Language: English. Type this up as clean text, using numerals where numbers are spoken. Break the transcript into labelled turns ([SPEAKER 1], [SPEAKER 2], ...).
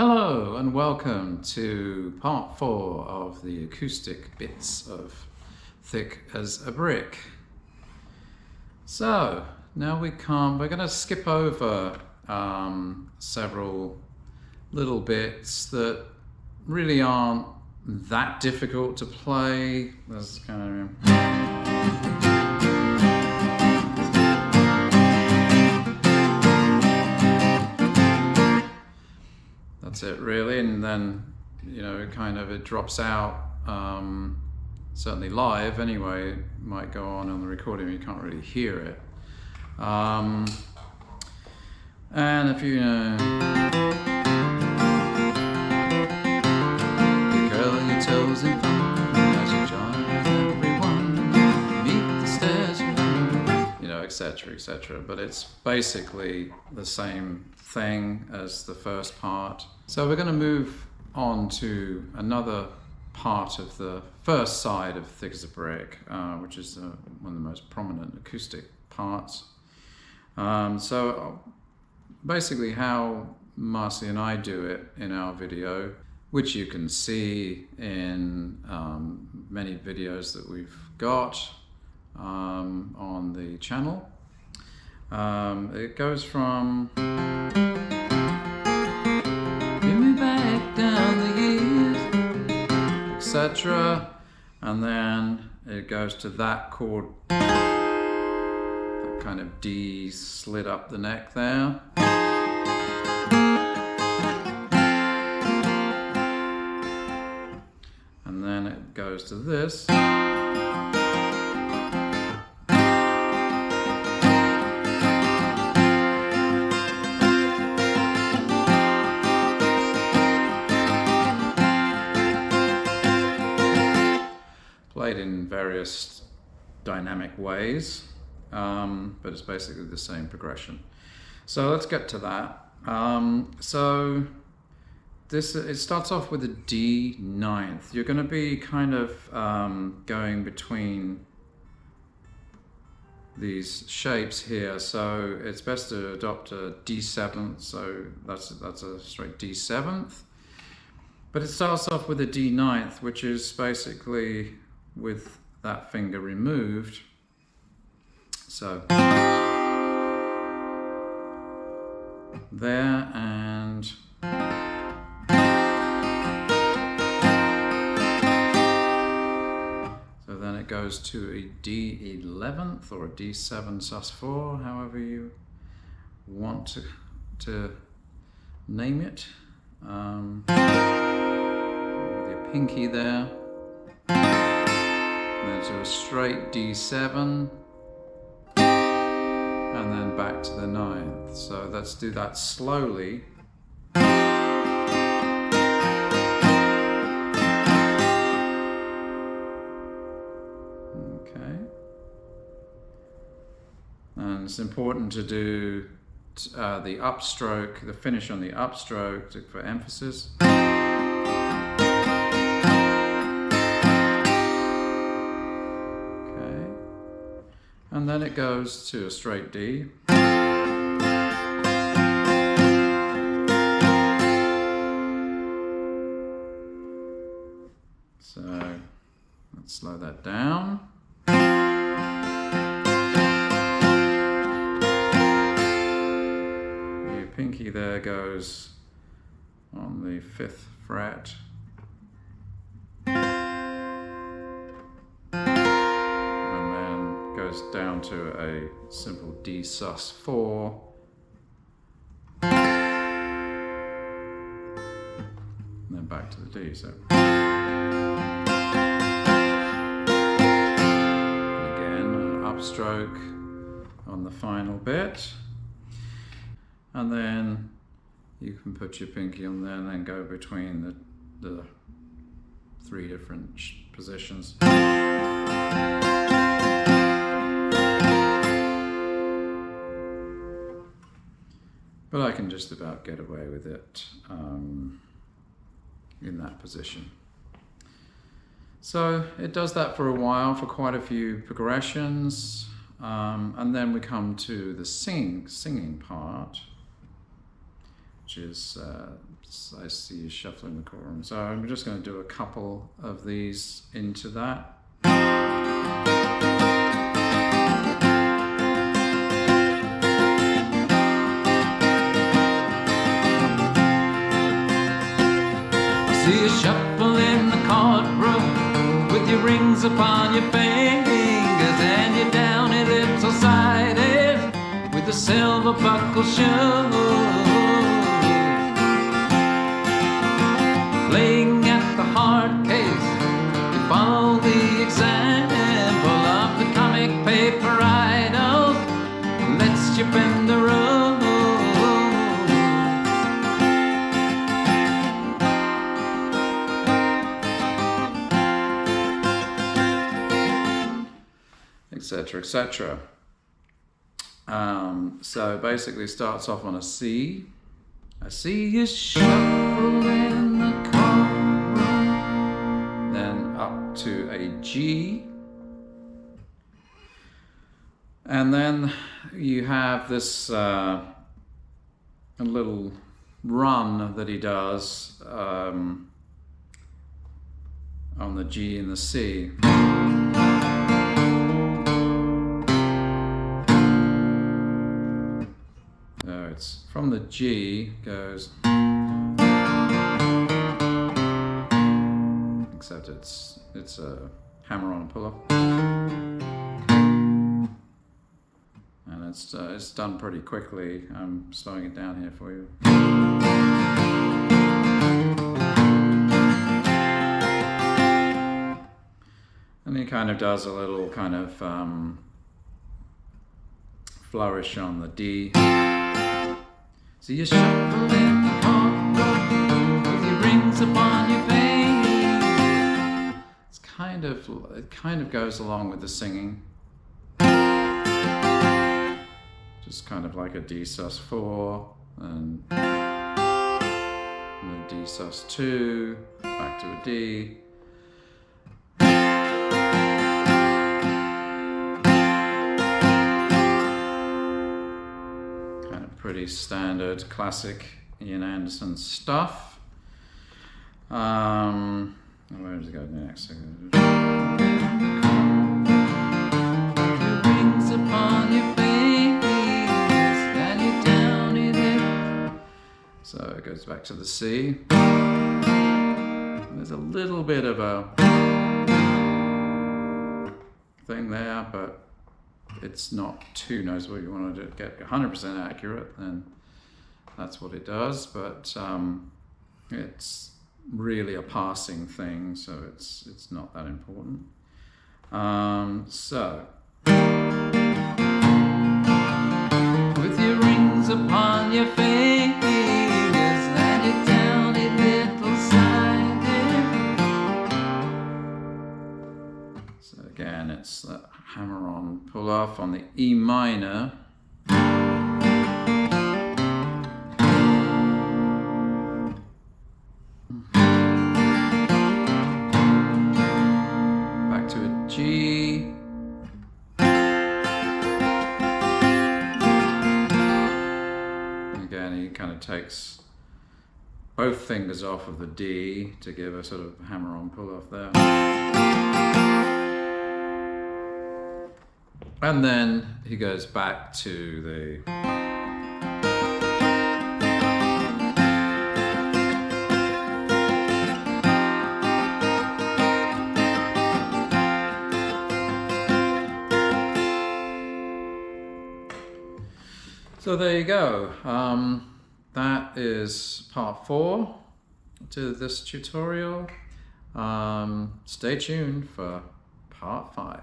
[SPEAKER 1] Hello and welcome to part 4 of the acoustic bits of Thick as a Brick. So now we're going to skip over several little bits that really aren't that difficult to play. There's kind of that's it really, and then it drops out. Certainly live anyway, it might go on the recording, you can't really hear it. And if you curl your toes in fun as you join everyone, meet the stairs, etc, etc. But it's basically the same thing as the first part. So we're going to move on to another part of the first side of Thick as a Brick, which is one of the most prominent acoustic parts. So basically how Marcie and I do it in our video, which you can see in many videos that we've got on the channel. It goes from give me back down the years, etc. And then it goes to that chord, that kind of D slit up the neck there. And then it goes to this. Played in various dynamic ways, but it's basically the same progression. So let's get to that. So it starts off with a D ninth. You're going to be kind of going between these shapes here, so it's best to adopt a D seventh. So that's a straight D seventh. But it starts off with a D ninth, which is basically with that finger removed. So there, and so then it goes to a D11th or a D7 sus4, however you want to name it. With your pinky there. Then to a straight D7, and then back to the ninth. So let's do that slowly. Okay. And it's important to do the upstroke, the finish on the upstroke for emphasis. And then it goes to a straight D. So let's slow that down. Your pinky there goes on the 5th fret. Down to a simple D sus4, and then back to the D. So and again an upstroke on the final bit, and then you can put your pinky on there and then go between the 3 different positions. But I can just about get away with it in that position. So it does that for a while, for quite a few progressions, and then we come to the singing part, which is, I see you shuffling the chord. So I'm just going to do a couple of these into that.
[SPEAKER 2] See you shuffling the courtroom with your rings upon your fingers, and you're down a little sided with the silver buckle shoe. Playing at the hard case, you follow the example of the comic paper idol. Let's you bend the road.
[SPEAKER 1] Etc., etc. So basically starts off on a C. I see you shuffle in the courtroom. Then up to a G. And then you have this a little run that he does on the G and the C. It's from the G, goes, except it's a hammer on a pull-off, and it's done pretty quickly. I'm slowing it down here for you. And he kind of does a little kind of flourish on the D. So you shuffle in the courtroom with your rings upon your face. It kind of goes along with the singing. Just kind of like a D sus4 and a D sus2, back to a D. Pretty standard, classic Ian Anderson stuff. Where does it go next? Your rings upon your fingers, and you're down in it. So it goes back to the C. There's a little bit of a thing there, but it's not too noticeable. If you want to get 100% accurate, then that's what it does. But it's really a passing thing, so it's not that important. So with your rings upon your fingers, and you're down a little sided. So again, it's that hammer on pull off on the E minor. Back to a G. Again, he kind of takes both fingers off of the D to give a sort of hammer on pull off there. And then he goes back to the So there you go. That is part 4 to this tutorial. Stay tuned for part 5.